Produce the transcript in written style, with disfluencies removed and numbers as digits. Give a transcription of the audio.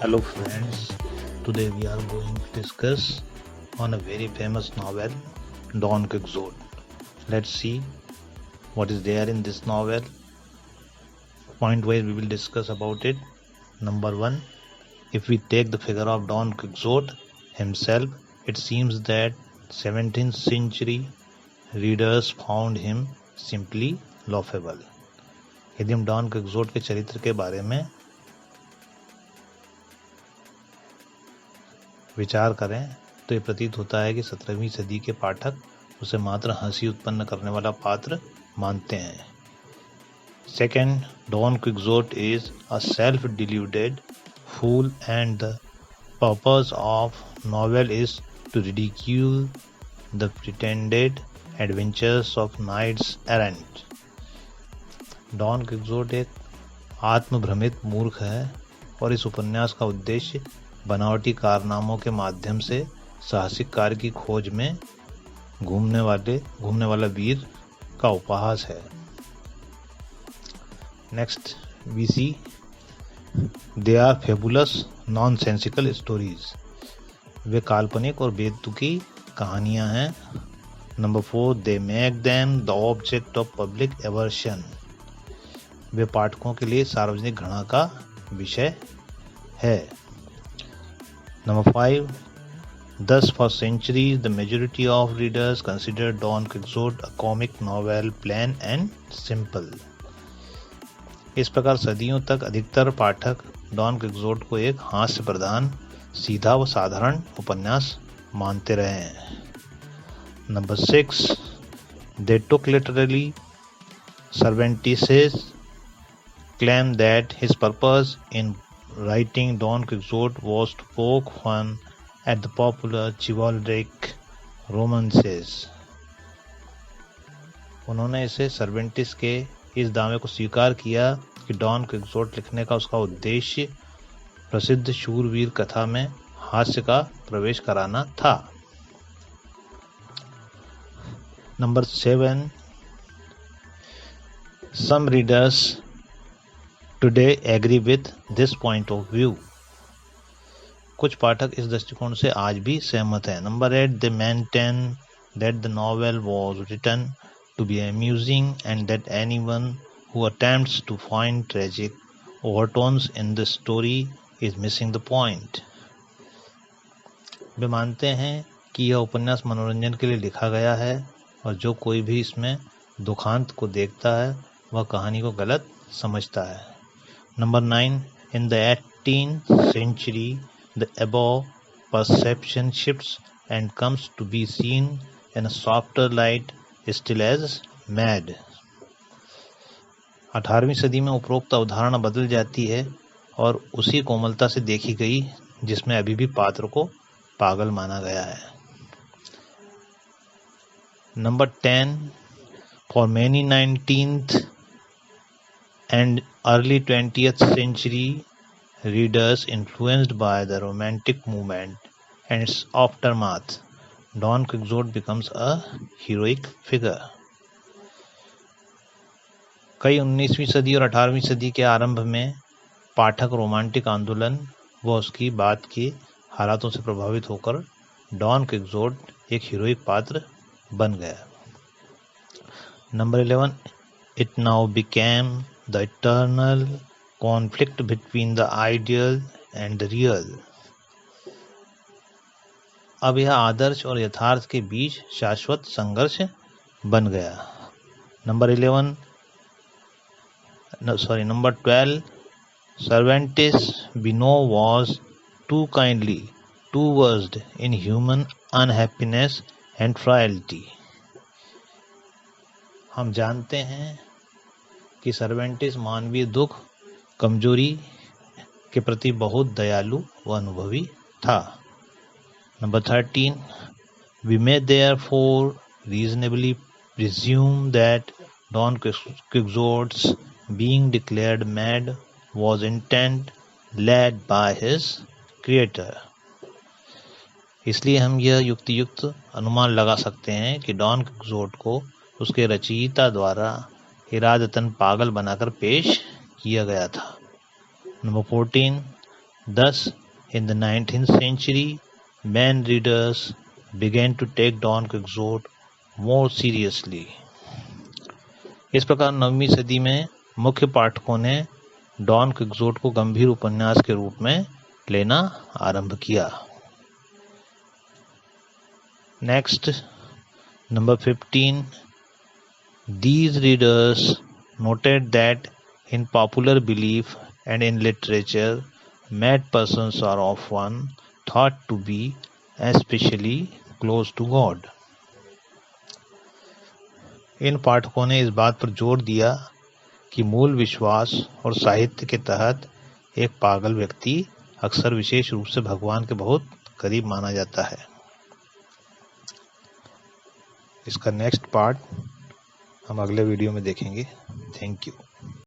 Hello friends, today we are going to discuss on a very famous novel, Don Quixote. Let's see what is there in this novel. Point wise we will discuss about it. Number 1, if we take the figure of Don Quixote himself, it seems that 17th century readers found him simply laughable. यदि हम don Quixote के चरित्र के बारे में विचार करें तो ये प्रतीत होता है कि 17वीं सदी के पाठक उसे मात्र हंसी उत्पन्न करने वाला पात्र मानते हैं। Second, Don Quixote is a self deluded fool and the purpose of novel is to ridicule the pretended adventures of knights errant. Don Quixote एक आत्मभ्रमित मूर्ख है और इस उपन्यास का उद्देश्य बनावटी कारनामों के माध्यम से साहसिक कार्य की खोज में घूमने वाला वीर का उपहास है। Next we see they are fabulous nonsensical stories. वे काल्पनिक और बेतुकी कहानियां हैं। Number 4, they make them the object of public aversion. वे पाठकों के लिए सार्वजनिक घृणा का विषय है। Number 5, thus for centuries the majority of readers considered Don Quixote a comic novel, plain and simple. इस प्रकार सदियों तक अधिकतर पाठक डॉन क्विक्सोट को एक हास्य प्रधान, सीधा व साधारण उपन्यास मानते रहे हैं। Number 6, they took literally Cervantes' claim that his purpose in writing Don Quixote was to poke fun at the popular chivalric romances. उन्होंने इसे सर्वेंटिस के इस दावे को स्वीकार किया कि डॉन क्विक्सोट लिखने का उसका उद्देश्य प्रसिद्ध शूरवीर कथा में हास्य का प्रवेश कराना था। Number 7, some readers today agree with this point of view. कुछ पाठक इस दृष्टिकोण से आज भी सहमत हैं। Number 8, they maintain that the novel was written to be amusing and that anyone who attempts to find tragic overtones in the story is missing the point. वे मानते हैं कि यह उपन्यास मनोरंजन के लिए लिखा गया है और जो कोई भी इसमें दुखांत को देखता है वह कहानी को गलत समझता है। Number 9, in the 18th century, the above perception shifts and comes to be seen in a softer light still as mad. 18वीं सदी में उपरोक्त अवधारणा बदल जाती है और उसी कोमलता से देखी गई जिसमें अभी भी पात्र को पागल माना गया है। Number 10, for many 19th and early 20th century readers influenced by the Romantic movement and its aftermath, Don Quixote becomes a heroic figure. कई 19वीं सदी और 18वीं सदी के आरंभ में पाठक रोमांटिक आंदोलन व उसकी बात के हालातों से प्रभावित होकर डॉन क्विक्सोट एक हीरोइक पात्र बन गया। Number 11, it now became the eternal conflict between the ideal and the real. अब यह आदर्श और यथार्थ के बीच शाश्वत संघर्ष बन गया। Number 12, Cervantes we know was too kindly, too versed in human unhappiness and frailty. हम जानते हैं कि सर्वेंटिस मानवीय दुख, कमजोरी के प्रति बहुत दयालु व अनुभवी था। Number 13, we may therefore reasonably presume that Don Quixote's being declared mad was intent led by his creator. इसलिए हम यह युक्तियुक्त अनुमान लगा सकते हैं कि डॉन क्विक्सोट को उसके रचयिता द्वारा इरादतन पागल बनाकर पेश किया गया था। Number 14, Thus, in the 19th century, men readers began to take Don Quixote more seriously. इस प्रकार 9वीं सदी में मुख्य पाठकों ने डॉन क्विक्सोट को गंभीर उपन्यास के रूप में लेना आरंभ किया। Next, number 15. These readers noted that in popular belief and in literature, mad persons are often thought to be especially close to God. इन पाठकों ने इस बात पर जोर दिया कि मूल विश्वास और साहित्य के तहत एक पागल व्यक्ति अक्सर विशेष रूप से भगवान के बहुत करीब माना जाता है। इसका नेक्स्ट पार्ट हम अगले वीडियो में देखेंगे। Thank you.